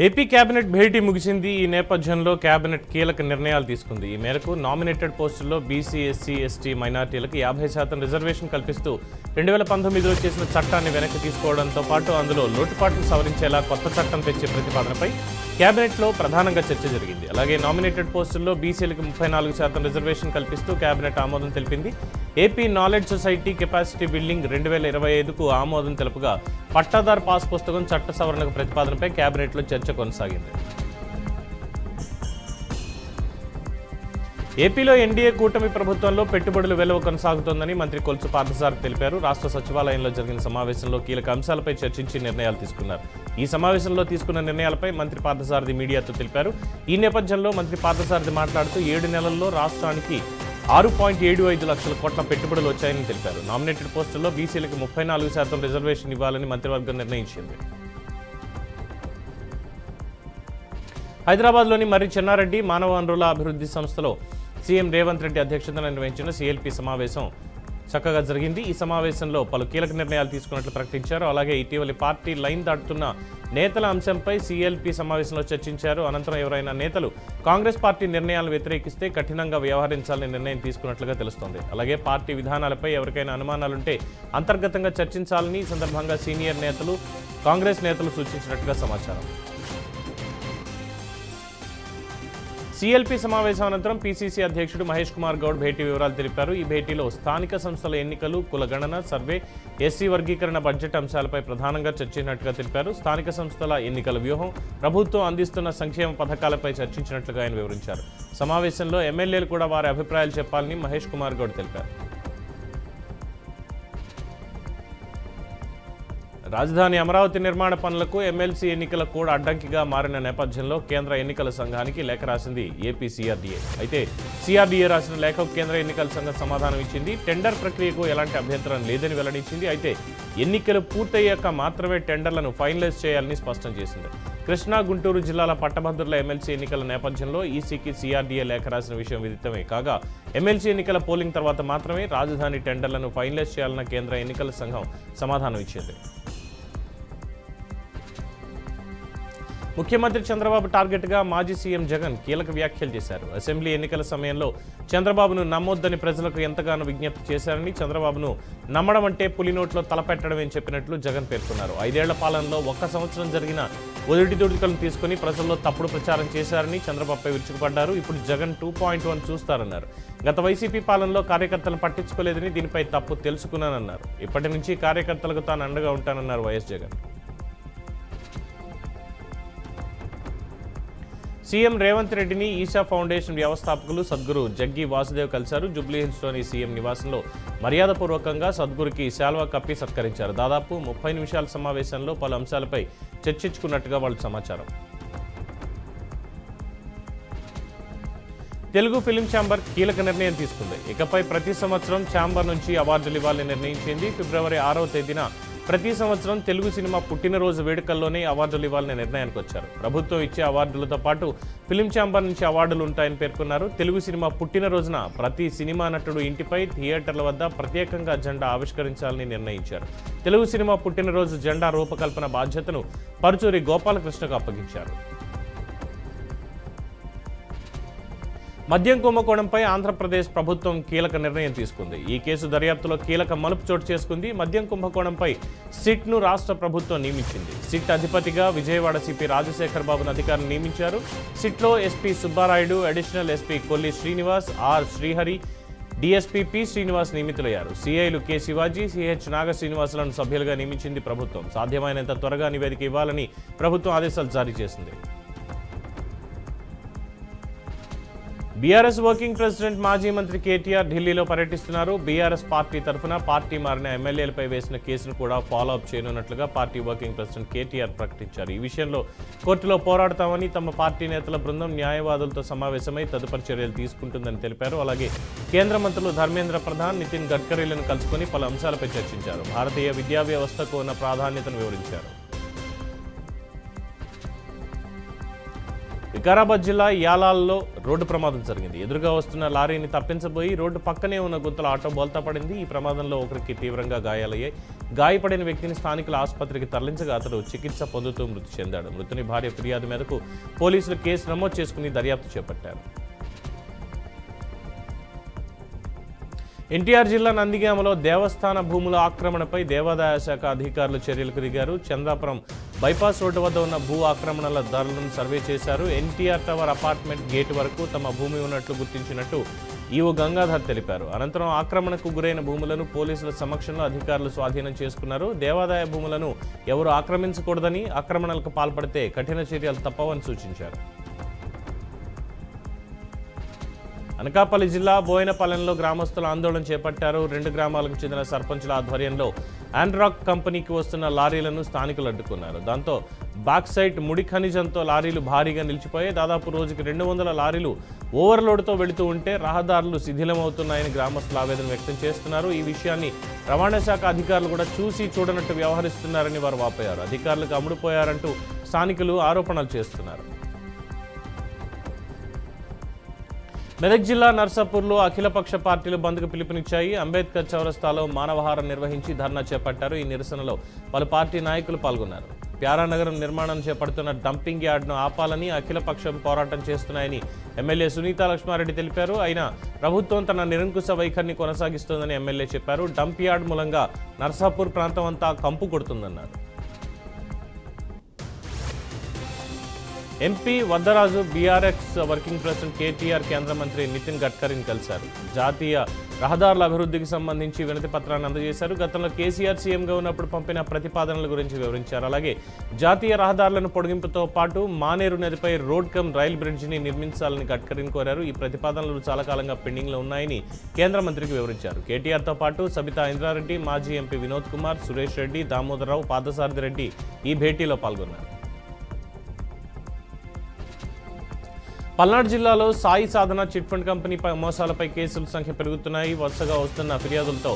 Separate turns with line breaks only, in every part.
AP cabinet భేటీ ముగిసింది. ఈ నేపథ్యంలో కేబినెట్ కీలక నిర్ణయాలు తీసుకుంది. ఈ మేరకు నామినేటెడ్ పోస్టుల్లో బీసీ, ఎస్సీ, ఎస్టీ మైనార్టీలకు 50% రిజర్వేషన్ కల్పిస్తూ 2019లో చేసిన చట్టాన్ని వెనక్కి తీసుకోవడంతో పాటు అందులో లోటుపాట్లు సవరించేలా కొత్త చట్టం తెచ్చే ప్రతిపాదనపై కేబినెట్లో ప్రధానంగా చర్చ జరిగింది. అలాగే నామినేటెడ్ పోస్టుల్లో బీసీలకు 34% రిజర్వేషన్ కల్పిస్తూ కేబినెట్ ఆమోదం తెలిపింది. AP knowledge society capacity building 2025కు ఆమోదం తెలుపుగా పట్టాదార్ పాస్ పుస్తకం చట్ట సవరణకు ప్రతిపాదనపై కేబినెట్లో చర్చ కొనసాగింది. ఏపీలో ఎన్డీఏ కూటమి ప్రభుత్వంలో పెట్టుబడుల వెలువ కొనసాగుతోందని మంత్రి కొలుసు పార్థసారథి తెలిపారు. రాష్ట్ర సచివాలయంలో జరిగిన సమావేశంలో కీలక అంశాలపై చర్చించి నిర్ణయాలు తీసుకున్నారు. ఈ సమావేశంలో తీసుకున్న నిర్ణయాలపై మంత్రి పార్థసారథి మీడియాతో తెలిపారు. ఈ నేపథ్యంలో మంత్రి పార్థసారథి మాట్లాడుతూ 7 నెలల్లో రాష్ట్రానికి 6.75 లక్షల కోట్ల పెట్టుబడులు వచ్చాయని తెలిపారు. నామినేటెడ్ పోస్టుల్లో బీసీలకు 34% రిజర్వేషన్ ఇవ్వాలని మంత్రివర్గం నిర్ణయించింది. హైదరాబాద్లోని మర్రి చెన్నారెడ్డి మానవ వనరుల అభివృద్ధి సంస్థలో సీఎం రేవంత్ రెడ్డి అధ్యక్షతన నిర్వహించిన సీఎల్పీ సమావేశం చక్కగా జరిగింది. ఈ సమావేశంలో పలు కీలక నిర్ణయాలు తీసుకున్నట్లు ప్రకటించారు. అలాగే ఇటీవలి పార్టీ లైన్ దాటుతున్న నేతల అంశంపై సీఎల్పీ సమావేశంలో చర్చించారు. అనంతరం ఎవరైనా నేతలు కాంగ్రెస్ పార్టీ నిర్ణయాలను వ్యతిరేకిస్తే కఠినంగా వ్యవహరించాలని నిర్ణయం తీసుకున్నట్లుగా తెలుస్తోంది. అలాగే పార్టీ విధానాలపై ఎవరికైనా అనుమానాలుంటే అంతర్గతంగా చర్చించాలని ఈ సందర్భంగా సీనియర్ నేతలు, కాంగ్రెస్ నేతలు సూచించినట్లుగా సమాచారం. సీఎల్పీ సమావేశం అనంతరం పీసీసీ అధ్యక్షుడు మహేష్ కుమార్ గౌడ్ భేటీ వివరాలు తెలిపారు. ఈ భేటీలో స్థానిక సంస్థల ఎన్నికలు, కులగణన, సర్వే, ఎస్సీ వర్గీకరణ, బడ్జెట్ అంశాలపై ప్రధానంగా చర్చించినట్లుగా తెలిపారు. స్థానిక సంస్థల ఎన్నికల వ్యూహం, ప్రభుత్వం అందిస్తున్న సంక్షేమ పథకాలపై చర్చించినట్లుగా ఆయన వివరించారు. సమావేశంలో ఎమ్మెల్యేలు కూడా వారి అభిప్రాయాలు చెప్పాలని మహేష్ కుమార్ గౌడ్ తెలిపారు. రాజధాని అమరావతి నిర్మాణ పనులకు ఎమ్మెల్సీ ఎన్నికల కోడ్ అడ్డంకిగా మారిన నేపథ్యంలో కేంద్ర ఎన్నికల సంఘానికి లేఖ రాసింది ఏపీ సీఆర్డీఏ. అయితే సీఆర్డీఏ రాసిన లేఖకు కేంద్ర ఎన్నికల సంఘం సమాధానం ఇచ్చింది. టెండర్ ప్రక్రియకు ఎలాంటి అభ్యంతరం లేదని వెల్లడించింది. అయితే ఎన్నికలు పూర్తయ్యాక మాత్రమే టెండర్లను ఫైనలైజ్ చేయాలని స్పష్టం చేసింది. కృష్ణా, గుంటూరు జిల్లాల పట్టభద్రుల ఎమ్మెల్సీ ఎన్నికల నేపథ్యంలో ఈసీకి సీఆర్డీఏ లేఖ రాసిన విషయం విదితమే కాగా ఎమ్మెల్సీ ఎన్నికల పోలింగ్ తర్వాత మాత్రమే రాజధాని టెండర్లను ఫైనలైజ్ చేయాలన్న కేంద్ర ఎన్నికల సంఘం సమాధానం ఇచ్చింది. ముఖ్యమంత్రి చంద్రబాబు టార్గెట్గా మాజీ సీఎం జగన్ కీలక వ్యాఖ్యలు చేశారు. అసెంబ్లీ ఎన్నికల సమయంలో చంద్రబాబును నమ్మొద్దని ప్రజలకు ఎంతగానో విజ్ఞప్తి చేశారని, చంద్రబాబును నమ్మడం అంటే పులినోట్లో తలపెట్టడమని చెప్పినట్లు జగన్ పేర్కొన్నారు. 5 ఏళ్ల పాలనలో 1 సంవత్సరం జరిగిన ఒడిదుడుకులను తీసుకుని ప్రజల్లో తప్పుడు ప్రచారం చేశారని చంద్రబాబుపై విరుచుకుపడ్డారు. ఇప్పుడు జగన్ 2.1 చూస్తారన్నారు. గత వైసీపీ పాలనలో కార్యకర్తలను పట్టించుకోలేదని, దీనిపై తప్పు తెలుసుకున్నానన్నారు. ఇప్పటి నుంచి కార్యకర్తలకు తాను అండగా ఉంటానన్నారు వైఎస్ జగన్. సీఎం రేవంత్ రెడ్డిని ఈషా ఫౌండేషన్ వ్యవస్థాపకులు సద్గురు జగ్గి వాసుదేవ్ కలిశారు. జూబ్లీహిల్స్లోని సీఎం నివాసంలో మర్యాదపూర్వకంగా సద్గురుకి శాల్వా కప్పి సత్కరించారు. దాదాపు 30 నిమిషాల సమావేశంలో పలు అంశాలపై చర్చించుకున్నట్టుగా వాళ్ళు సమాచారం. తెలుగు ఫిలిం ఛాంబర్ కీలక నిర్ణయం తీసుకుంది. ఇకపై ప్రతి సంవత్సరం ఛాంబర్ నుంచి అవార్డులు ఇవ్వాలని నిర్ణయించింది. ఫిబ్రవరి 6వ తేదీన ప్రతి సంవత్సరం తెలుగు సినిమా పుట్టినరోజు వేడుకల్లోనే అవార్డులు ఇవ్వాలనే నిర్ణయానికి వచ్చారు. ప్రభుత్వం ఇచ్చే అవార్డులతో పాటు ఫిలిం ఛాంబర్ నుంచి అవార్డులు ఉంటాయని పేర్కొన్నారు. తెలుగు సినిమా పుట్టినరోజున ప్రతి సినిమా నటుడు ఇంటిపై, థియేటర్ల వద్ద ప్రత్యేకంగా జెండా ఆవిష్కరించాలని నిర్ణయించారు. తెలుగు సినిమా పుట్టినరోజు జెండా రూపకల్పన బాధ్యతను పరుచూరి గోపాలకృష్ణకు అప్పగించారు. మద్యం కుంభకోణంపై ఆంధ్రప్రదేశ్ ప్రభుత్వం కీలక నిర్ణయం తీసుకుంది. ఈ కేసు దర్యాప్తులో కీలక మలుపు చోటు చేసుకుంది. మద్యం కుంభకోణంపై సిట్ను రాష్ట్ర ప్రభుత్వం నియమించింది. సిట్ అధిపతిగా విజయవాడ సిపి రాజశేఖర్ బాబును అధికారులు నియమించారు. సిట్లో SP Subbarayudu, additional SP Kolli Srinivas, R Srihari, DSP P Srinivas నియమితులయ్యారు. సిఐలు కె శివాజీ, సిహెచ్ నాగ శ్రీనివాసులను సభ్యులుగా నియమించింది ప్రభుత్వం. సాధ్యమైనంత త్వరగా నివేదిక ఇవ్వాలని ప్రభుత్వం ఆదేశాలు జారీ చేసింది. బీఆర్ఎస్ వర్కింగ్ ప్రెసిడెంట్ మాజీ మంత్రి కేటీఆర్ ఢిల్లీలో పర్యటిస్తున్నారు. బీఆర్ఎస్ పార్టీ తరఫున పార్టీ మారిన ఎమ్మెల్యేలపై వేసిన కేసును కూడా ఫాలో అప్ చేయనున్నట్లుగా పార్టీ వర్కింగ్ ప్రెసిడెంట్ కేటీఆర్ ప్రకటించారు. ఈ విషయంలో కోర్టులో పోరాడతామని తమ పార్టీ నేతల బృందం న్యాయవాదులతో సమావేశమై తదుపరి చర్యలు తీసుకుంటుందని తెలిపారు. అలాగే కేంద్ర మంత్రులు ధర్మేంద్ర ప్రధాన్, నితిన్ గడ్కరీలను కలుసుకుని పలు అంశాలపై చర్చించారు. భారతీయ విద్యా వ్యవస్థకు ఉన్న ప్రాధాన్యతను వివరించారు. వికారాబాద్ జిల్లా యాలాల్లో రోడ్డు ప్రమాదం జరిగింది. ఎదురుగా వస్తున్న లారీని తప్పించబోయి రోడ్డు పక్కనే ఉన్న గుంతలో ఆటో బోల్తా పడింది. ఈ ప్రమాదంలో ఒకరికి తీవ్రంగా గాయాలయ్యాయి. గాయపడిన వ్యక్తిని స్థానికుల ఆసుపత్రికి తరలించగా అతడు చికిత్స పొందుతూ మృతి చెందాడు. మృతుని భార్య ఫిర్యాదు మేరకు పోలీసులు కేసు నమోదు చేసుకుని దర్యాప్తు చేపట్టారు. ఎన్టీఆర్ జిల్లా నందిగామలో దేవస్థాన భూముల ఆక్రమణపై దేవాదాయ శాఖ అధికారులు చర్యలకు దిగారు. చంద్రాపురం బైపాస్ రోడ్డు వద్ద ఉన్న భూ ఆక్రమణల ధరలను సర్వే చేశారు. ఎన్టీఆర్ టవర్ అపార్ట్మెంట్ గేటు వరకు తమ భూమి ఉన్నట్లు గుర్తించినట్టు ఈవో గంగాధర్ తెలిపారు. అనంతరం ఆక్రమణకు గురైన భూములను పోలీసుల సమక్షంలో అధికారులు స్వాధీనం చేసుకున్నారు. దేవాదాయ భూములను ఎవరు ఆక్రమించకూడదని, ఆక్రమణలకు పాల్పడితే కఠిన చర్యలు తప్పవని సూచించారు. అనకాపల్లి జిల్లా బోయినపల్లెంలో గ్రామస్తులు ఆందోళన చేపట్టారు. 2 గ్రామాలకు చెందిన సర్పంచుల ఆధ్వర్యంలో ఆండ్రాక్ కంపెనీకి వస్తున్న లారీలను స్థానికులు అడ్డుకున్నారు. దాంతో బాక్సైట్ ముడి ఖనిజంతో లారీలు భారీగా నిలిచిపోయాయి. దాదాపు రోజుకి 200 లారీలు ఓవర్లోడ్తో వెళుతూ ఉంటే రహదారులు శిథిలమవుతున్నాయని గ్రామస్తులు ఆవేదన వ్యక్తం చేస్తున్నారు. ఈ విషయాన్ని రవాణా శాఖ అధికారులు కూడా చూసి చూడనట్టు వ్యవహరిస్తున్నారని వారు వాపోయారు. అధికారులకు అమ్ముడుపోయారంటూ స్థానికులు ఆరోపణలు చేస్తున్నారు. మెదక్ జిల్లా నర్సాపూర్లో అఖిలపక్ష పార్టీలు బంద్కు పిలుపునిచ్చాయి. అంబేద్కర్ చౌరస్తాలో మానవహారం నిర్వహించి ధర్నా చేపట్టారు. ఈ నిరసనలో పలు పార్టీ నాయకులు పాల్గొన్నారు. ప్యారానగరం నిర్మాణం చేపడుతున్న డంపింగ్ యార్డ్ను ఆపాలని అఖిలపక్షం పోరాటం చేస్తున్నాయని ఎమ్మెల్యే సునీతా లక్ష్మారెడ్డి తెలిపారు. అయినా ప్రభుత్వం తన నిరంకుశ వైఖరిని కొనసాగిస్తోందని ఎమ్మెల్యే చెప్పారు. డంప్ యార్డ్ మూలంగా నర్సాపూర్ ప్రాంతం అంతా కంపు కొడుతుందన్నారు. MP Vaddaraju BRS working president KTR కేంద్ర మంత్రి నితిన్ గడ్కరీని కలిశారు. జాతీయ రహదారుల అభివృద్ధికి సంబంధించి వినతి పత్రాన్ని అందజేశారు. గతంలో కేసీఆర్ సీఎంగా ఉన్నప్పుడు పంపిన ప్రతిపాదనల గురించి వివరించారు. అలాగే జాతీయ రహదారులను పొడిగింపుతో పాటు మానేరు నదిపై రోడ్ కమ్ రైల్ బ్రిడ్జిని నిర్మించాలని గడ్కరీని కోరారు. ఈ ప్రతిపాదనలు చాలా కాలంగా పెండింగ్లో ఉన్నాయని కేంద్ర మంత్రికి వివరించారు. కేటీఆర్తో పాటు సబితా ఇంద్రారెడ్డి, మాజీ ఎంపీ వినోద్ కుమార్, సురేష్ రెడ్డి, దామోదరరావు, పాదసారథి రెడ్డి ఈ భేటీలో పాల్గొన్నారు. పల్నాడు జిల్లాలో సాయి సాధన చిట్ ఫండ్ కంపెనీ మోసాలపై కేసుల సంఖ్య పెరుగుతున్నాయి. వరుసగా వస్తున్న ఫిర్యాదులతో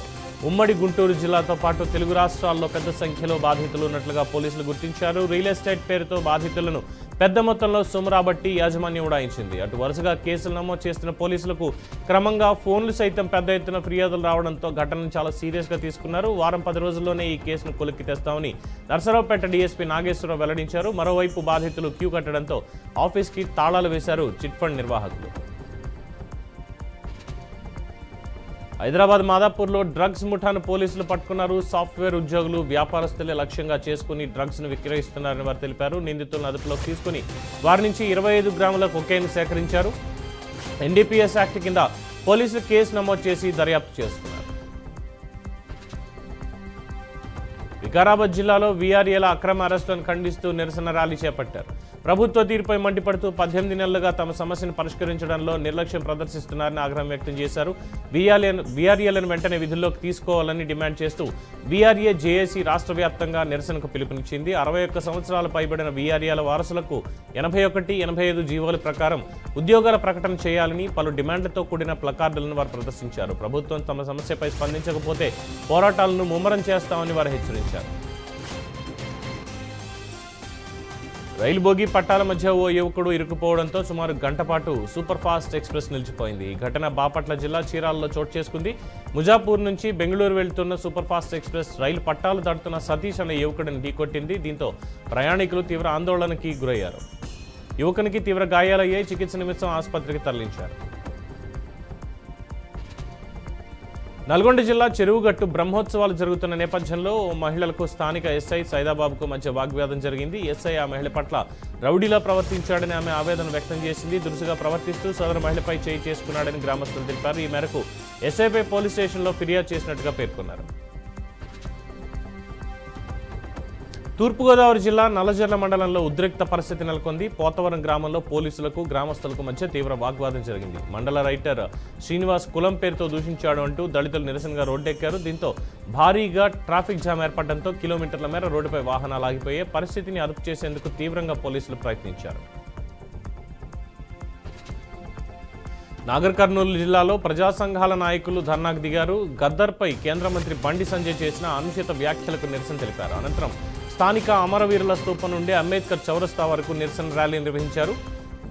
ఉమ్మడి గుంటూరు జిల్లాతో పాటు తెలుగు రాష్ట్రాల్లో పెద్ద సంఖ్యలో బాధితులు ఉన్నట్లుగా పోలీసులు గుర్తించారు. రియల్ ఎస్టేట్ పేరుతో బాధితులను పెద్ద మొత్తంలో సొమ్ము రాబట్టి యాజమాన్యం ఉడాయించింది. అటు వరుసగా కేసులు నమోదు చేస్తున్న పోలీసులకు క్రమంగా ఫోన్లు సైతం పెద్ద ఎత్తున ఫిర్యాదులు రావడంతో ఘటనను చాలా సీరియస్గా తీసుకున్నారు. వారం 10 రోజుల్లోనే ఈ కేసును కొలిక్కి తెస్తామని నర్సరావుపేట డీఎస్పీ నాగేశ్వరరావు వెల్లడించారు. మరోవైపు బాధితులు క్యూ కట్టడంతో ఆఫీస్కి తాళాలు వేశారు చిట్ ఫండ్ నిర్వాహకులు. హైదరాబాద్ మాదాపూర్లో డ్రగ్స్ ముఠాను పోలీసులు పట్టుకున్నారు. సాఫ్ట్వేర్ ఉద్యోగులు, వ్యాపారస్తులే లక్ష్యంగా చేసుకుని డ్రగ్స్ను విక్రయిస్తున్నారని వారు తెలిపారు. నిందితులను అదుపులోకి తీసుకుని వారి నుంచి 25 గ్రాముల కొకైన్ సేకరించారు. ఎన్డీపీఎస్ యాక్ట్ కింద పోలీసులు కేసు నమోదు చేసి దర్యాప్తు చేస్తున్నారు. వికారాబాద్ జిల్లాలో వీఆర్ఏల అక్రమ అరెస్టులను ఖండిస్తూ నిరసన ర్యాలీ చేపట్టారు. ప్రభుత్వ తీరుపై మండిపడుతూ 18 నెలలుగా తమ సమస్యను పరిష్కరించడంలో నిర్లక్ష్యం ప్రదర్శిస్తున్నారని ఆగ్రహం వ్యక్తం చేశారు. వీఆర్ఏలను వెంటనే విధుల్లోకి తీసుకోవాలని డిమాండ్ చేస్తూ వీఆర్ఏ జేఏసీ రాష్ట్ర వ్యాప్తంగా నిరసనకు పిలుపునిచ్చింది. 61 సంవత్సరాలు పైబడిన వీఆర్ఏల వారసులకు 81, 85 జీవోల ప్రకారం ఉద్యోగాల ప్రకటన చేయాలని పలు డిమాండ్లతో కూడిన ప్లకార్డులను వారు ప్రదర్శించారు. ప్రభుత్వం తమ సమస్యపై స్పందించకపోతే పోరాటాలను ముమ్మరం చేస్తామని వారు హెచ్చరించారు. రైలు బోగి పట్టాల మధ్య ఓ యువకుడు ఇరుక్కుపోవడంతో సుమారు గంట పాటు సూపర్ ఫాస్ట్ ఎక్స్ప్రెస్ నిలిచిపోయింది. ఈ ఘటన బాపట్ల జిల్లా చీరాలలో చోటు చేసుకుంది. ముజాపూర్ నుంచి బెంగళూరు వెళ్తున్న సూపర్ ఫాస్ట్ ఎక్స్ప్రెస్ రైలు పట్టాలు దాటుతున్న సతీష్ అనే యువకుడిని ఢీకొట్టింది. దీంతో ప్రయాణికులు తీవ్ర ఆందోళనకి గురయ్యారు. యువకునికి తీవ్ర గాయాలయ్యాయి. చికిత్స నిమిత్తం ఆసుపత్రికి తరలించారు. నల్గొండ జిల్లా చెరువుగట్టు బ్రహ్మోత్సవాలు జరుగుతున్న నేపథ్యంలో మహిళలకు స్థానిక ఎస్ఐ సైదాబాబుకు మధ్య వాగ్వాదం జరిగింది. ఎస్ఐ ఆ మహిళ పట్ల రౌడీలా ప్రవర్తించాడని ఆమె ఆవేదన వ్యక్తం చేసింది. దురుసుగా ప్రవర్తిస్తూ సదరు మహిళపై చేయి చేసుకున్నాడని గ్రామస్తులు తెలిపారు. ఈ మేరకు ఎస్ఐపై పోలీస్ స్టేషన్లో ఫిర్యాదు చేసినట్టుగా పేర్కొన్నారు. తూర్పుగోదావరి జిల్లా నల్లజర్ల మండలంలో ఉద్రిక్త పరిస్థితి నెలకొంది. పోతవరం గ్రామంలో పోలీసులకు గ్రామస్తులకు మధ్య తీవ్ర వాగ్వాదం జరిగింది. మండల రైటర్ శ్రీనివాస్ కులం పేరుతో దూషించాడు అంటూ దళితులు నిరసనగా రోడ్డెక్కారు. దీంతో భారీగా ట్రాఫిక్ జామ్ ఏర్పడడంతో కిలోమీటర్ల మేర రోడ్డుపై వాహనాలు ఆగిపోయే పరిస్థితిని అదుపు చేసేందుకు తీవ్రంగా పోలీసులు ప్రయత్నించారు. నాగర్ కర్నూలు జిల్లాలో ప్రజా సంఘాల నాయకులు ధర్నాకు దిగారు. గద్దర్పై కేంద్ర మంత్రి బండి సంజయ్ చేసిన అనుచిత వ్యాఖ్యలకు నిరసన తెలిపారు. అనంతరం స్థానిక అమరవీరుల స్తూపం నుండి అంబేద్కర్ చౌరస్తా వరకు నిరసన ర్యాలీ నిర్వహించారు.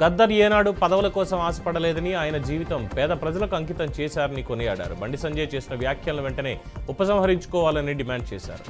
గద్దర్ ఏనాడు పదవుల కోసం ఆశపడలేదని, ఆయన జీవితం పేద ప్రజలకు అంకితం చేశారని కొనియాడారు. బండి సంజయ్ చేసిన వ్యాఖ్యలను వెంటనే ఉపసంహరించుకోవాలని డిమాండ్ చేశారు.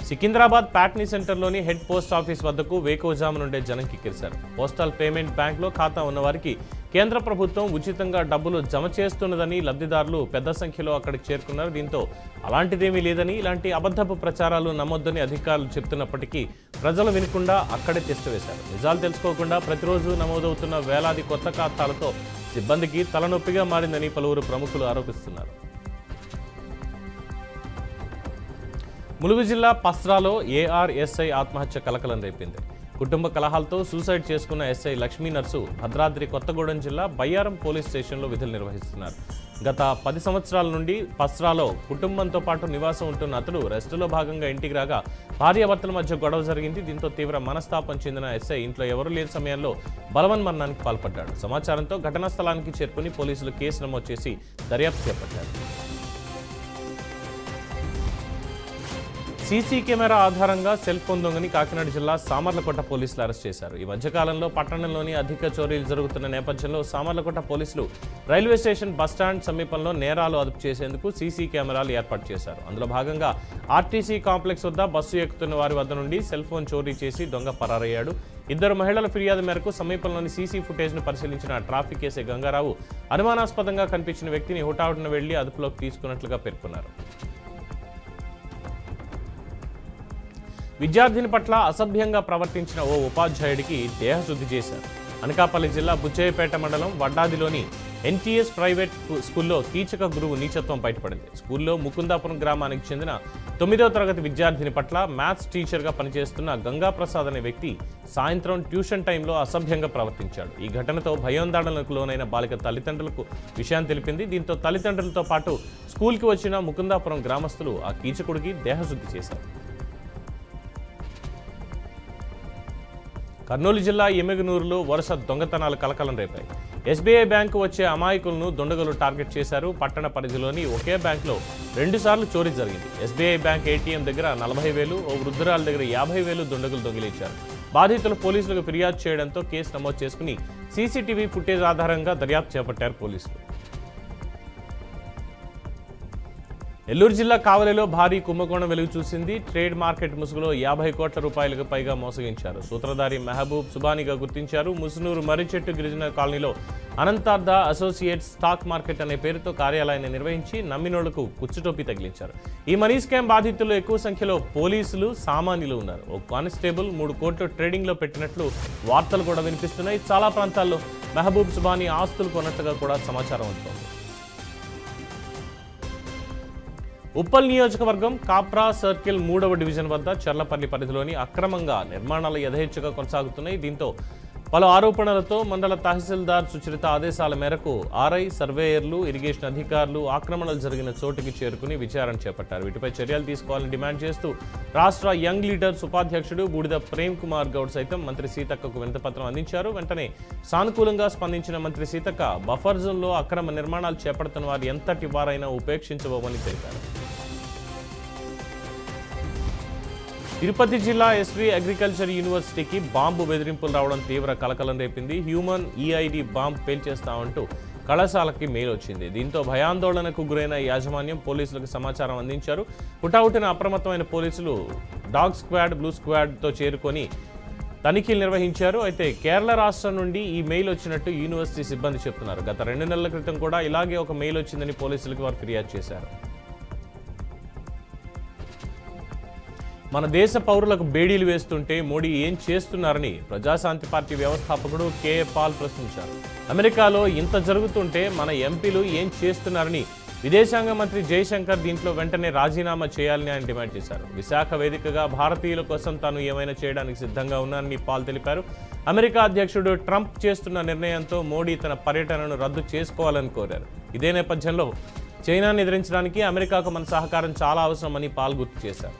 సికింద్రాబాద్ ప్యాట్నీ సెంటర్లోని హెడ్ పోస్ట్ ఆఫీస్ వద్దకు వేకువజాము నుండే జనం కిక్కిరిశారు. పోస్టల్ పేమెంట్ బ్యాంక్లో ఖాతా ఉన్నవారికి కేంద్ర ప్రభుత్వం ఉచితంగా డబ్బులు జమ చేస్తున్నదని లబ్ధిదారులు పెద్ద సంఖ్యలో అక్కడికి చేరుకున్నారు. దీంతో అలాంటిదేమీ లేదని, ఇలాంటి అబద్ధపు ప్రచారాలు నమ్మొద్దని అధికారులు చెప్తున్నప్పటికీ ప్రజలు వినకుండా అక్కడే తిష్టవేశారు. నిజాలు తెలుసుకోకుండా ప్రతిరోజు నమోదవుతున్న వేలాది కొత్త ఖాతాలతో సిబ్బందికి తలనొప్పిగా మారిందని పలువురు ప్రముఖులు ఆరోపిస్తున్నారు. ములుగు జిల్లా పస్రాలో ఏఆర్ఎస్ఐ ఆత్మహత్య కలకలం రేపింది. కుటుంబ కలహాలతో సూసైడ్ చేసుకున్న ఎస్ఐ లక్ష్మీ నర్సు భద్రాద్రి కొత్తగూడెం జిల్లా బయ్యారం పోలీస్ స్టేషన్లో విధులు నిర్వహిస్తున్నారు. గత 10 సంవత్సరాల నుండి పస్రాలో కుటుంబంతో పాటు నివాసం ఉంటున్న అతడు రెస్టులో భాగంగా ఇంటికి రాగా భార్యాభర్తల మధ్య గొడవ జరిగింది. దీంతో తీవ్ర మనస్తాపం చెందిన ఎస్ఐ ఇంట్లో ఎవరూ లేని సమయంలో బలవన్మరణానికి పాల్పడ్డాడు. సమాచారంతో ఘటనా స్థలానికి చేరుకుని పోలీసులు కేసు నమోదు చేసి దర్యాప్తు చేపట్టారు. సీసీ కెమెరా ఆధారంగా సెల్ ఫోన్ దొంగని కాకినాడ జిల్లా సామర్లకోట పోలీసులు అరెస్ట్ చేశారు. ఈ మధ్యకాలంలో పట్టణంలోని అధిక చోరీలు జరుగుతున్న నేపథ్యంలో సామర్లకోట పోలీసులు రైల్వే స్టేషన్ బస్టాండ్ సమీపంలో నేరాలు అదుపు చేసేందుకు సీసీ కెమెరాలు ఏర్పాటు చేశారు. అందులో భాగంగా ఆర్టీసీ కాంప్లెక్స్ వద్ద బస్సు ఎక్కుతున్న వారి వద్ద నుండి సెల్ ఫోన్ చోరీ చేసి దొంగ పరారయ్యాడు. 2 మహిళల ఫిర్యాదు మేరకు సమీపంలోని సీసీ ఫుటేజ్ను పరిశీలించిన ట్రాఫిక్ ఏసీ గంగారావు అనుమానాస్పదంగా కనిపించిన వ్యక్తిని హుటాహుటిన వెళ్లి అదుపులోకి తీసుకున్నట్లుగా పేర్కొన్నారు. విద్యార్థిని పట్ల అసభ్యంగా ప్రవర్తించిన ఓ ఉపాధ్యాయుడికి దేహశుద్ధి చేశారు. అనకాపల్లి జిల్లా బుచ్చయ్యపేట మండలం వడ్డాదిలోని ఎన్టీఎస్ ప్రైవేట్ స్కూల్లో కీచక గురువు నీచత్వం బయటపడింది. స్కూల్లో ముకుందాపురం గ్రామానికి చెందిన 9వ తరగతి విద్యార్థిని పట్ల మ్యాథ్స్ టీచర్గా పనిచేస్తున్న గంగాప్రసాద్ అనే వ్యక్తి సాయంత్రం ట్యూషన్ టైంలో అసభ్యంగా ప్రవర్తించాడు. ఈ ఘటనతో భయాందోళనకు లోనైన బాలిక తల్లిదండ్రులకు విషయాన్ని తెలిపింది. దీంతో తల్లిదండ్రులతో పాటు స్కూల్కి వచ్చిన ముకుందాపురం గ్రామస్తులు ఆ కీచకుడికి దేహశుద్ధి చేశారు. కర్నూలు జిల్లా ఎమ్మిగనూరులో వరుస దొంగతనాలు కలకలం రేపాయి. ఎస్బీఐ బ్యాంకు వచ్చే అమాయకులను దుండగులు టార్గెట్ చేశారు. పట్టణ పరిధిలోని ఒకే బ్యాంకులో 2 సార్లు చోరీ జరిగింది. ఎస్బీఐ బ్యాంక్ ఏటీఎం దగ్గర 40,000, ఓ వృద్ధురాల దగ్గర 50,000 దుండగులు దొంగిలించారు. బాధితులు పోలీసులకు ఫిర్యాదు చేయడంతో కేసు నమోదు చేసుకుని సీసీటీవీ ఫుటేజ్ ఆధారంగా దర్యాప్తు చేపట్టారు పోలీసులు. నెల్లూరు జిల్లా కావలిలో భారీ కుంభకోణం వెలుగు చూసింది. ట్రేడ్ మార్కెట్ ముసుగులో 50 కోట్ల రూపాయలకు పైగా మోసగించారు. సూత్రధారి మెహబూబ్ సుబానిగా గుర్తించారు. ముసునూరు మర్రిచెట్టు గిరిజన కాలనీలో అనంతార్థ అసోసియేట్స్ స్టాక్ మార్కెట్ అనే పేరుతో కార్యాలయాన్ని నిర్వహించి నమ్మినోళ్లకు కుచ్చుటోపీ తగిలించారు. ఈ మనీ స్కామ్ బాధితుల్లో ఎక్కువ సంఖ్యలో పోలీసులు, సామాన్యులు ఉన్నారు. ఓ కానిస్టేబుల్ 3 కోట్లు ట్రేడింగ్లో పెట్టినట్లు వార్తలు కూడా వినిపిస్తున్నాయి. చాలా ప్రాంతాల్లో మెహబూబ్ సుబాని ఆస్తులు కొన్నట్టుగా కూడా సమాచారం అందుతోంది. ఉప్పల్ నియోజకవర్గం కాప్రా సర్కిల్ 3వ డివిజన్ వద్ద చర్లపల్లి పరిధిలోని అక్రమంగా నిర్మాణాలు యథేచ్ఛగా కొనసాగుతున్నాయి. దీంతో పలు ఆరోపణలతో మండల తహసీల్దార్ సుచరిత ఆదేశాల మేరకు ఆర్ఐ, సర్వేయర్లు, ఇరిగేషన్ అధికారులు ఆక్రమణలు జరిగిన చోటుకి చేరుకుని విచారణ చేపట్టారు. వీటిపై చర్యలు తీసుకోవాలని డిమాండ్ చేస్తూ రాష్ట్ర యంగ్ లీడర్స్ ఉపాధ్యక్షుడు బూడిద ప్రేమ్ కుమార్ గౌడ్ సైతం మంత్రి సీతక్కకు వినతిపత్రం అందించారు. వెంటనే సానుకూలంగా స్పందించిన మంత్రి సీతక్క బఫర్ జోన్లో అక్రమ నిర్మాణాలు చేపడుతున్న వారు ఎంతటి వారైనా ఉపేక్షించబోమని తెలిపారు. తిరుపతి జిల్లా ఎస్వి అగ్రికల్చర్ యూనివర్సిటీకి బాంబు బెదిరింపులు రావడం తీవ్ర కలకలం రేపింది. హ్యూమన్ ఈఐడి బాంబు పేల్చేస్తామంటూ కళాశాలకి మెయిల్ వచ్చింది. దీంతో భయాందోళనకు గురైన యాజమాన్యం పోలీసులకు సమాచారం అందించారు. హుటాహుటిన అప్రమత్తమైన పోలీసులు డాగ్ స్క్వాడ్, బ్లూ స్క్వాడ్తో చేరుకొని తనిఖీలు నిర్వహించారు. అయితే కేరళ రాష్ట్రం నుండి ఈ మెయిల్ వచ్చినట్టు యూనివర్సిటీ సిబ్బంది చెప్తున్నారు. గత 2 నెలల క్రితం కూడా ఇలాగే ఒక మెయిల్ వచ్చిందని పోలీసులకు వారు ఫిర్యాదు చేశారు. మన దేశ పౌరులకు బేడీలు వేస్తుంటే మోడీ ఏం చేస్తున్నారని ప్రజాశాంతి పార్టీ వ్యవస్థాపకుడు కేఏ పాల్ ప్రశ్నించారు. అమెరికాలో ఇంత జరుగుతుంటే మన ఎంపీలు ఏం చేస్తున్నారని విదేశాంగ మంత్రి జయశంకర్ దీంట్లో వెంటనే రాజీనామా చేయాలని ఆయన డిమాండ్ చేశారు. విశాఖ వేదికగా భారతీయుల కోసం తాను ఏమైనా చేయడానికి సిద్ధంగా ఉన్నారని పాల్ తెలిపారు. అమెరికా అధ్యక్షుడు ట్రంప్ చేస్తున్న నిర్ణయంతో మోడీ తన పర్యటనను రద్దు చేసుకోవాలని కోరారు. ఇదే నేపథ్యంలో చైనాను ఎదిరించడానికి అమెరికాకు మన సహకారం చాలా అవసరమని పాల్ గుర్తు చేశారు.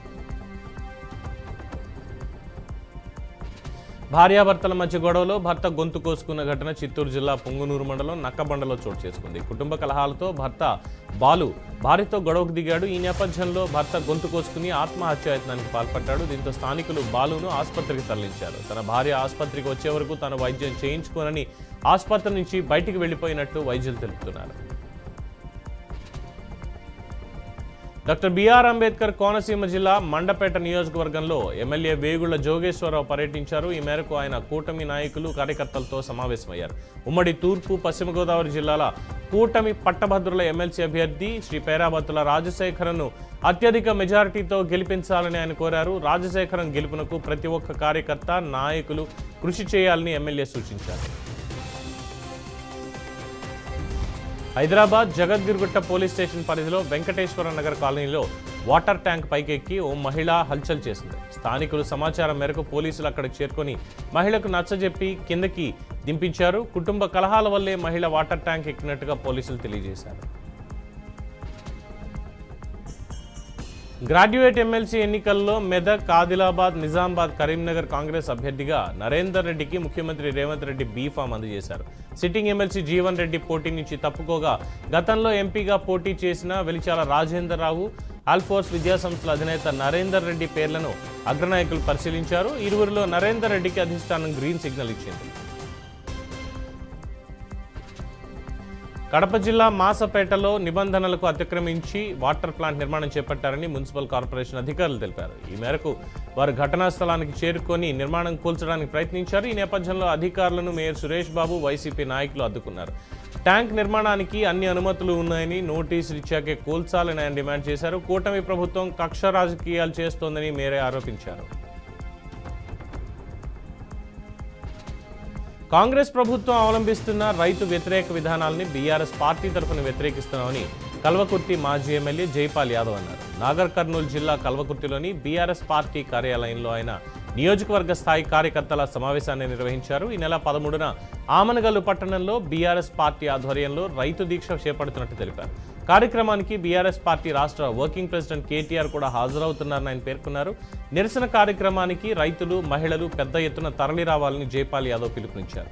భార్యాభర్తల మధ్య గొడవలో భర్త గొంతు కోసుకున్న ఘటన చిత్తూరు జిల్లా పుంగునూరు మండలం నక్కబండలో చోటు చేసుకుంది. కుటుంబ కలహాలతో భర్త బాలు భార్యతో గొడవకు దిగాడు. ఈ నేపథ్యంలో భర్త గొంతు కోసుకుని ఆత్మహత్యాయత్నానికి పాల్పడ్డాడు. దీంతో స్థానికులు బాలును ఆసుపత్రికి తరలించారు. తన భార్య ఆసుపత్రికి వచ్చే వరకు తన వైద్యం చేయించుకోనని ఆసుపత్రి నుంచి బయటికి వెళ్లిపోయినట్టు వైద్యులు తెలుపుతున్నారు. డాక్టర్ బిఆర్ అంబేద్కర్ కోనసీమ జిల్లా మండపేట నియోజకవర్గంలో ఎమ్మెల్యే వేగుళ్ల జోగేశ్వరరావు పర్యటించారు. ఈ మేరకు ఆయన కూటమి నాయకులు కార్యకర్తలతో సమావేశమయ్యారు. ఉమ్మడి తూర్పు పశ్చిమ గోదావరి జిల్లాల కూటమి పట్టభద్రుల ఎమ్మెల్సీ అభ్యర్థి శ్రీ పేరాబత్తుల రాజశేఖరన్ను అత్యధిక మెజారిటీతో గెలిపించాలని ఆయన కోరారు. రాజశేఖరన్ గెలుపునకు ప్రతి ఒక్క కార్యకర్త నాయకులు కృషి చేయాలని ఎమ్మెల్యే సూచించారు. హైదరాబాద్ జగద్గిరిగుట్ట పోలీస్ స్టేషన్ పరిధిలో వెంకటేశ్వర నగర్ కాలనీలో వాటర్ ట్యాంక్ పైకెక్కి ఓ మహిళ హల్చల్ చేసింది. స్థానికులు సమాచారం మేరకు పోలీసులు అక్కడికి చేరుకొని మహిళకు నచ్చజెప్పి కిందకి దింపించారు. కుటుంబ కలహాల వల్లే మహిళ వాటర్ ట్యాంక్ ఎక్కినట్టుగా పోలీసులు తెలియజేశారు. గ్రాడ్యుయేట్ ఎమ్మెల్సీ ఎన్నికల్లో మెదక్, ఆదిలాబాద్, నిజామాబాద్, కరీంనగర్ కాంగ్రెస్ అభ్యర్థిగా నరేందర్ రెడ్డికి ముఖ్యమంత్రి రేవంత్ రెడ్డి బీఫామ్ అందజేశారు. సిట్టింగ్ ఎమ్మెల్సీ జీవన్ రెడ్డి పోటీ నుంచి తప్పుకోగా గతంలో ఎంపీగా పోటీ చేసిన వెలిచాల రాజేందర్ రావు, ఆల్ఫోర్స్ విద్యాసంస్థల అధినేత నరేందర్ రెడ్డి పేర్లను అగ్రనాయకులు పరిశీలించారు. ఇరువురిలో నరేందర్ రెడ్డికి అధిష్టానం గ్రీన్ సిగ్నల్ ఇచ్చింది. కడప జిల్లా మాసపేటలో నిబంధనలకు అతిక్రమించి వాటర్ ప్లాంట్ నిర్మాణం చేపట్టారని మున్సిపల్ కార్పొరేషన్ అధికారులు తెలిపారు. ఈ మేరకు వారు ఘటనా స్థలానికి చేరుకొని నిర్మాణం కూల్చడానికి ప్రయత్నించారు. ఈ నేపథ్యంలో అధికారులను మేయర్ సురేష్ బాబు, వైసీపీ నాయకులు అడ్డుకున్నారు. ట్యాంక్ నిర్మాణానికి అన్ని అనుమతులు ఉన్నాయని నోటీసులు ఇచ్చాకే కూల్చాలని ఆయన డిమాండ్ చేశారు. కూటమి ప్రభుత్వం కక్ష రాజకీయాలు చేస్తోందని మేయర్ ఆరోపించారు. కాంగ్రెస్ ప్రభుత్వం అవలంబిస్తున్న రైతు వ్యతిరేక విధానాలని బీఆర్ఎస్ పార్టీ తరఫున వ్యతిరేకిస్తున్నామని కల్వకుర్తి మాజీ ఎమ్మెల్యే జైపాల్ యాదవ్ అన్నారు. నాగర్ కర్నూలు జిల్లా కల్వకుర్తిలోని బీఆర్ఎస్ పార్టీ కార్యాలయంలో ఆయన నియోజకవర్గ స్థాయి కార్యకర్తల సమావేశాన్ని నిర్వహించారు. ఈ నెల 13న ఆమనగల్లు పట్టణంలో బీఆర్ఎస్ పార్టీ ఆధ్వర్యంలో రైతు దీక్ష చేపడుతున్నట్టు తెలిపారు. కార్యక్రమానికి బీఆర్ఎస్ పార్టీ రాష్ట్ర వర్కింగ్ ప్రెసిడెంట్ కేటీఆర్ కూడా హాజరవుతున్నారని ఆయన పేర్కొన్నారు. నిరసన కార్యక్రమానికి రైతులు, మహిళలు పెద్ద ఎత్తున తరలి రావాలని జైపాల్ యాదవ్ పిలుపునిచ్చారు.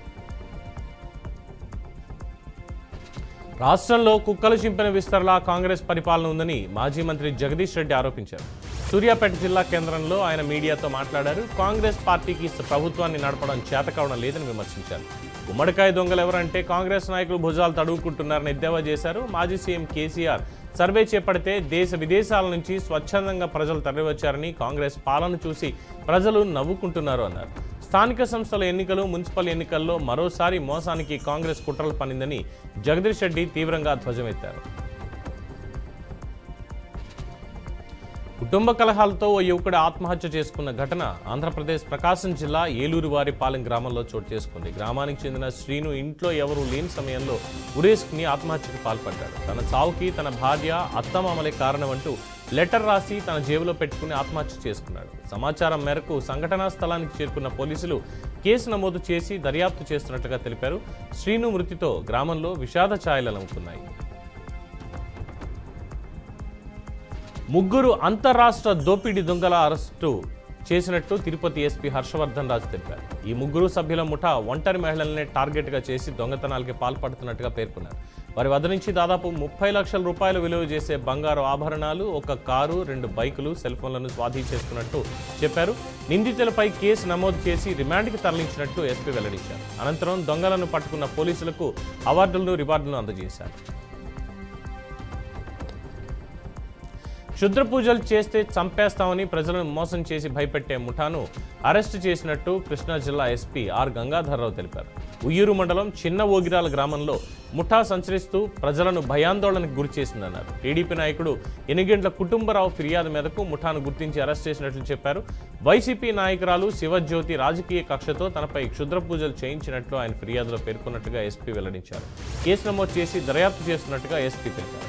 రాష్ట్రంలో కుక్కలు చింపిన విస్తరలా కాంగ్రెస్ పరిపాలన ఉందని మాజీ మంత్రి జగదీష్ రెడ్డి ఆరోపించారు. సూర్యాపేట జిల్లా కేంద్రంలో ఆయన మీడియాతో మాట్లాడారు. కాంగ్రెస్ పార్టీకి ప్రభుత్వాన్ని నడపడం చేతకావడం లేదని విమర్శించారు. గుమ్మడికాయ దొంగలు ఎవరంటే కాంగ్రెస్ నాయకులు భుజాలు తడువుకుంటున్నారని ఎద్దేవా చేశారు. మాజీ సీఎం కేసీఆర్ సర్వే చేపడితే దేశ విదేశాల నుంచి స్వచ్ఛందంగా ప్రజలు తరలివచ్చారని, కాంగ్రెస్ పాలన చూసి ప్రజలు నవ్వుకుంటున్నారు అన్నారు. స్థానిక సంస్థల ఎన్నికలు, మున్సిపల్ ఎన్నికల్లో మరోసారి మోసానికి కాంగ్రెస్ కుట్రలు పనిందని జగదీష్ రెడ్డి తీవ్రంగా ధ్వజమెత్తారు. కుటుంబ కలహాలతో ఓ యువకుడు ఆత్మహత్య చేసుకున్న ఘటన ఆంధ్రప్రదేశ్ ప్రకాశం జిల్లా ఏలూరువారిపాలెం గ్రామంలో చోటు చేసుకుంది. గ్రామానికి చెందిన శ్రీను ఇంట్లో ఎవరూ లేని సమయంలో ఉరేసుకుని ఆత్మహత్యకు పాల్పడ్డాడు. తన చావుకి తన భార్య, అత్తమామలే కారణమంటూ లెటర్ రాసి తన జేబులో పెట్టుకుని ఆత్మహత్య చేసుకున్నాడు. సమాచారం మేరకు సంఘటనా స్థలానికి చేరుకున్న పోలీసులు కేసు నమోదు చేసి దర్యాప్తు చేస్తున్నట్టుగా తెలిపారు. శ్రీను మృతితో గ్రామంలో విషాద ఛాయలు అలుముకున్నాయి. ముగ్గురు అంతర్రాష్ట్ర దోపిడీ దొంగల అరెస్టు చేసినట్టు తిరుపతి ఎస్పీ హర్షవర్ధన్ రాజు తెలిపారు. ఈ ముగ్గురు సభ్యుల ముఠా ఒంటరి మహిళలనే టార్గెట్గా చేసి దొంగతనాలకి పాల్పడుతున్నట్టుగా పేర్కొన్నారు. వారి వద్ద నుంచి దాదాపు 30 లక్షల రూపాయలు విలువ చేసే బంగారు ఆభరణాలు, ఒక కారు, 2 బైకులు, సెల్ ఫోన్లను స్వాధీనం చేసుకున్నట్టు చెప్పారు. నిందితులపై కేసు నమోదు చేసి రిమాండ్కి తరలించినట్టు ఎస్పీ వెల్లడించారు. అనంతరం దొంగలను పట్టుకున్న పోలీసులకు అవార్డులను, రివార్డులను అందజేశారు. క్షుద్ర పూజలు చేస్తే చంపేస్తామని ప్రజలను మోసం చేసి భయపెట్టే ముఠాను అరెస్టు చేసినట్టు కృష్ణా జిల్లా ఎస్పీ ఆర్ గంగాధర్రావు తెలిపారు. ఉయ్యూరు మండలం చిన్న ఓగిరాల గ్రామంలో ముఠా సంచరిస్తూ ప్రజలను భయాందోళనకు గురి చేసిందన్నారు. టీడీపీ నాయకుడు ఎనిగెండ్ల కుటుంబరావు ఫిర్యాదు మేరకు ముఠాను గుర్తించి అరెస్ట్ చేసినట్లు చెప్పారు. వైసీపీ నాయకురాలు శివజ్యోతి రాజకీయ కక్షతో తనపై క్షుద్ర పూజలు చేయించినట్లు ఆయన ఫిర్యాదులో పేర్కొన్నట్టుగా ఎస్పీ వెల్లడించారు. కేసు నమోదు చేసి దర్యాప్తు చేస్తున్నట్టుగా ఎస్పీ తెలిపారు.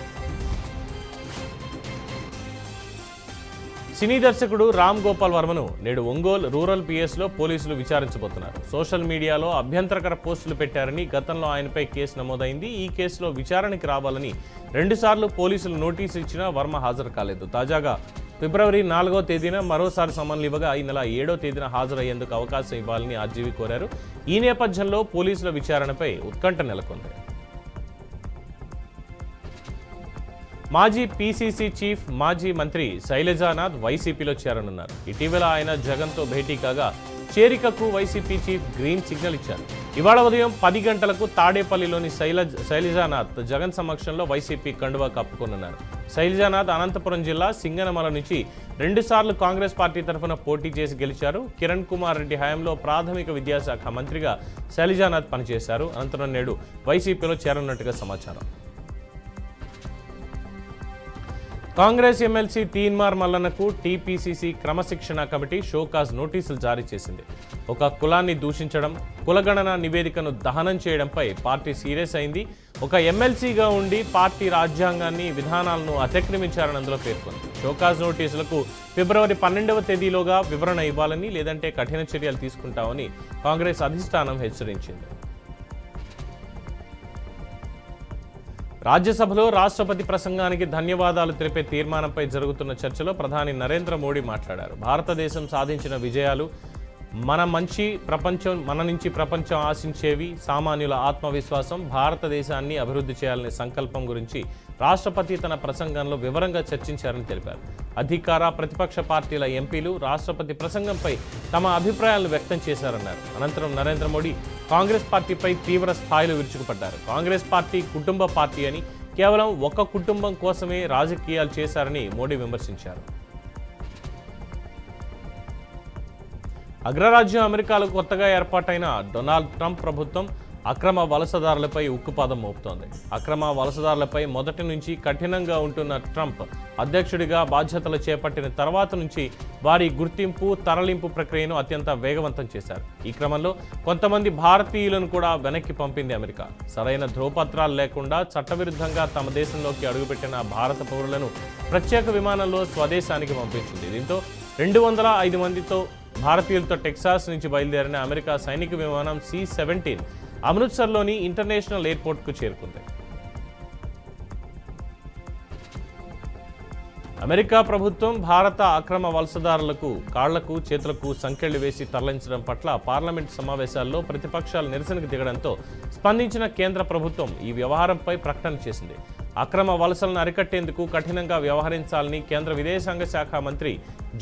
సినీ దర్శకుడు రామ్ గోపాల్ వర్మను నేడు ఒంగోలు రూరల్ పిఎస్లో పోలీసులు విచారించబోతున్నారు. సోషల్ మీడియాలో అభ్యంతరకర పోస్టులు పెట్టారని గతంలో ఆయనపై కేసు నమోదైంది. ఈ కేసులో విచారణకి రావాలని 2 సార్లు పోలీసులు నోటీసు ఇచ్చినా వర్మ హాజరు కాలేదు. తాజాగా ఫిబ్రవరి 4వ తేదీన మరోసారి సమన్లు ఇవ్వగా ఈ నెల 7వ తేదీన హాజరయ్యేందుకు అవకాశం ఇవ్వాలని ఆర్జీవీ కోరారు. ఈ నేపథ్యంలో పోలీసుల విచారణపై ఉత్కంఠ నెలకొంది. మాజీ పీసీసీ చీఫ్ మాజీ మంత్రి శైలజానాథ్ వైసీపీలో చేరనున్నారు. ఇటీవల ఆయన జగన్తో భేటీ కాగా చేరికకు వైసీపీ చీఫ్ గ్రీన్ సిగ్నల్ ఇచ్చారు. ఇవాళ ఉదయం 10 గంటలకు తాడేపల్లిలోని శైలజానాథ్ జగన్ సమక్షంలో వైసీపీ కండువా కప్పుకోనున్నారు. శైలజానాథ్ అనంతపురం జిల్లా సింగనమల నుంచి 2 సార్లు కాంగ్రెస్ పార్టీ తరఫున పోటీ చేసి గెలిచారు. కిరణ్ కుమార్ రెడ్డి హయాంలో ప్రాథమిక విద్యాశాఖ మంత్రిగా శైలజానాథ్ పనిచేశారు. అనంతరం నేడు వైసీపీలో చేరనున్నట్టుగా సమాచారం. కాంగ్రెస్ ఎమ్మెల్సీ తీన్మార్ మల్లన్నకు టీపీసీసీ క్రమశిక్షణ కమిటీ షోకాజ్ నోటీసులు జారీ చేసింది. ఒక కులాన్ని దూషించడం, కులగణన నివేదికను దహనం చేయడంపై పార్టీ సీరియస్ అయింది. ఒక ఎమ్మెల్సీగా ఉండి పార్టీ రాజ్యాంగాన్ని, విధానాలను అతిక్రమించారని అందులో పేర్కొంది. షోకాజ్ నోటీసులకు ఫిబ్రవరి 12వ తేదీలోగా వివరణ ఇవ్వాలని, లేదంటే కఠిన చర్యలు తీసుకుంటామని కాంగ్రెస్ అధిష్టానం హెచ్చరించింది. రాజ్యసభలో రాష్ట్రపతి ప్రసంగానికి ధన్యవాదాలు తెలిపే తీర్మానంపై జరుగుతున్న చర్చలో ప్రధాని నరేంద్ర మోడీ మాట్లాడారు. భారతదేశం సాధించిన విజయాలు, మన నుంచి ప్రపంచం ఆశించేవి, సామాన్యుల ఆత్మవిశ్వాసం, భారతదేశాన్ని అభివృద్ధి చేయాలనే సంకల్పం గురించి రాష్ట్రపతి తన ప్రసంగంలో వివరంగా చర్చించారని తెలిపారు. అధికార ప్రతిపక్ష పార్టీల ఎంపీలు రాష్ట్రపతి ప్రసంగంపై తమ అభిప్రాయాలను వ్యక్తం చేశారన్నారు. అనంతరం నరేంద్ర మోడీ కాంగ్రెస్ పార్టీపై తీవ్ర స్థాయిలో విరుచుకుపడ్డారు. కాంగ్రెస్ పార్టీ కుటుంబ పార్టీ అని, కేవలం ఒక కుటుంబం కోసమే రాజకీయాలు చేశారని మోడీ విమర్శించారు. అగ్రరాజ్యం అమెరికాలో కొత్తగా ఏర్పాటైన డొనాల్డ్ ట్రంప్ ప్రభుత్వం అక్రమ వలసదారులపై ఉక్కుపాదం మోపుతోంది. అక్రమ వలసదారులపై మొదటి నుంచి కఠినంగా ఉంటున్న ట్రంప్ అధ్యక్షుడిగా బాధ్యతలు చేపట్టిన తర్వాత నుంచి వారి గుర్తింపు, తరలింపు ప్రక్రియను అత్యంత వేగవంతం చేశారు. ఈ క్రమంలో కొంతమంది భారతీయులను కూడా వెనక్కి పంపింది అమెరికా. సరైన ధ్రువపత్రాలు లేకుండా చట్టవిరుద్ధంగా తమ దేశంలోకి అడుగుపెట్టిన భారత పౌరులను ప్రత్యేక విమానంలో స్వదేశానికి పంపించింది. దీంతో 205 మందితో భారతీయులతో టెక్సాస్ నుంచి బయలుదేరిన అమెరికా సైనిక విమానం C-17 అమృత్సర్లోని ఇంటర్నేషనల్ ఎయిర్పోర్ట్కు చేరుకుంది. అమెరికా ప్రభుత్వం భారత అక్రమ వలసదారులకు కాళ్లకు, చేతులకు సంకెళ్లు వేసి తరలించడం పట్ల పార్లమెంట్ సమావేశాల్లో ప్రతిపక్షాలు నిరసనకు దిగడంతో స్పందించిన కేంద్ర ప్రభుత్వం ఈ వ్యవహారంపై ప్రకటన చేసింది. అక్రమ వలసలను అరికట్టేందుకు కఠినంగా వ్యవహరించాలని కేంద్ర విదేశాంగ శాఖ మంత్రి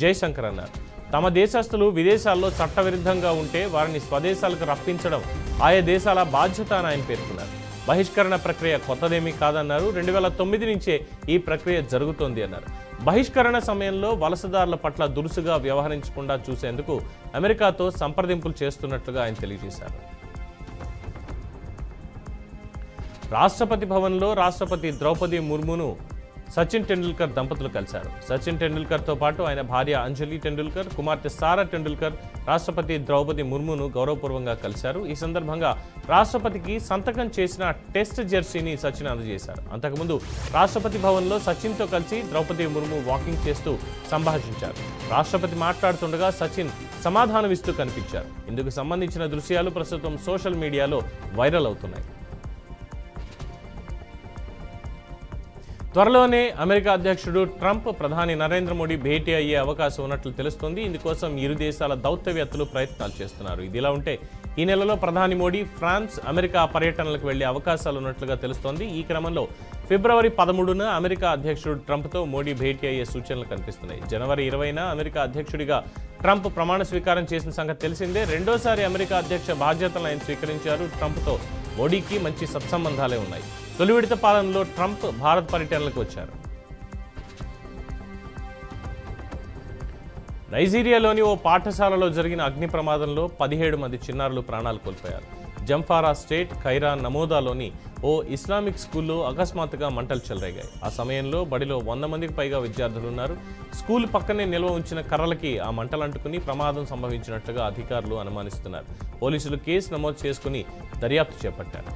జయశంకర్ అన్నారు. తమ దేశస్తులు విదేశాల్లో చట్టవిరుద్ధంగా ఉంటే వారిని స్వదేశాలకు రప్పించడం ఆయా దేశాల బాధ్యత అని ఆయన పేర్కొన్నారు. బహిష్కరణ ప్రక్రియ కొత్తదేమీ కాదన్నారు. 2009 నుంచే ఈ ప్రక్రియ జరుగుతోంది అన్నారు. బహిష్కరణ సమయంలో వలసదారుల పట్ల దురుసుగా వ్యవహరించకుండా చూసేందుకు అమెరికాతో సంప్రదింపులు చేస్తున్నట్లుగా ఆయన తెలియజేశారు. రాష్ట్రపతి భవన్లో రాష్ట్రపతి ద్రౌపది ముర్మును సచిన్ టెండూల్కర్ దంపతులు కలిశారు. సచిన్ టెండూల్కర్తో పాటు ఆయన భార్య అంజలి టెండూల్కర్, కుమార్తె సారా టెండూల్కర్ రాష్ట్రపతి ద్రౌపది ముర్మును గౌరవపూర్వకంగా కలిశారు. ఈ సందర్భంగా రాష్ట్రపతికి సంతకం చేసిన టెస్ట్ జెర్సీని సచిన్ అందజేశారు. అంతకుముందు రాష్ట్రపతి భవన్లో సచిన్తో కలిసి ద్రౌపది ముర్ము వాకింగ్ చేస్తూ సంభాషించారు. రాష్ట్రపతి మాట్లాడుతుండగా సచిన్ సమాధానమిస్తూ కనిపించారు. ఇందుకు సంబంధించిన దృశ్యాలు ప్రస్తుతం సోషల్ మీడియాలో వైరల్ అవుతున్నాయి. త్వరలోనే అమెరికా అధ్యక్షుడు ట్రంప్ ప్రధాని నరేంద్ర మోడీ భేటీ అయ్యే అవకాశం ఉన్నట్లు తెలుస్తోంది. ఇందుకోసం ఇరు దేశాల దౌత్యవేత్తలు ప్రయత్నాలు చేస్తున్నారు. ఇదిలా ఉంటే ఈ నెలలో ప్రధాని మోడీ ఫ్రాన్స్, అమెరికా పర్యటనలకు వెళ్లే అవకాశాలు ఉన్నట్లుగా తెలుస్తోంది. ఈ క్రమంలో ఫిబ్రవరి 13న అమెరికా అధ్యక్షుడు ట్రంప్తో మోడీ భేటీ అయ్యే సూచనలు కనిపిస్తున్నాయి. జనవరి 20న అమెరికా అధ్యక్షుడిగా ట్రంప్ ప్రమాణ స్వీకారం చేసిన సంగతి తెలిసిందే. రెండోసారి అమెరికా అధ్యక్ష బాధ్యతలను ఆయన స్వీకరించారు. ట్రంప్తో మోడీకి మంచి సత్సంబంధాలే ఉన్నాయి. తొలి విడత పాలనలో ట్రంప్ భారత్ పర్యటనలకు వచ్చారు. నైజీరియాలోని ఓ పాఠశాలలో జరిగిన అగ్ని ప్రమాదంలో 17 మంది చిన్నారులు ప్రాణాలు కోల్పోయారు. జంఫారా స్టేట్ ఖైరా నమోదాలోని ఓ ఇస్లామిక్ స్కూల్లో అకస్మాత్తుగా మంటలు చెలరేగాయి. ఆ సమయంలో బడిలో 100 మందికి పైగా విద్యార్థులు ఉన్నారు. స్కూల్ పక్కనే నిల్వ ఉంచిన కర్రలకి ఆ మంటలు అంటుకుని ప్రమాదం సంభవించినట్లుగా అధికారులు అనుమానిస్తున్నారు. పోలీసులు కేసు నమోదు చేసుకుని దర్యాప్తు చేపట్టారు.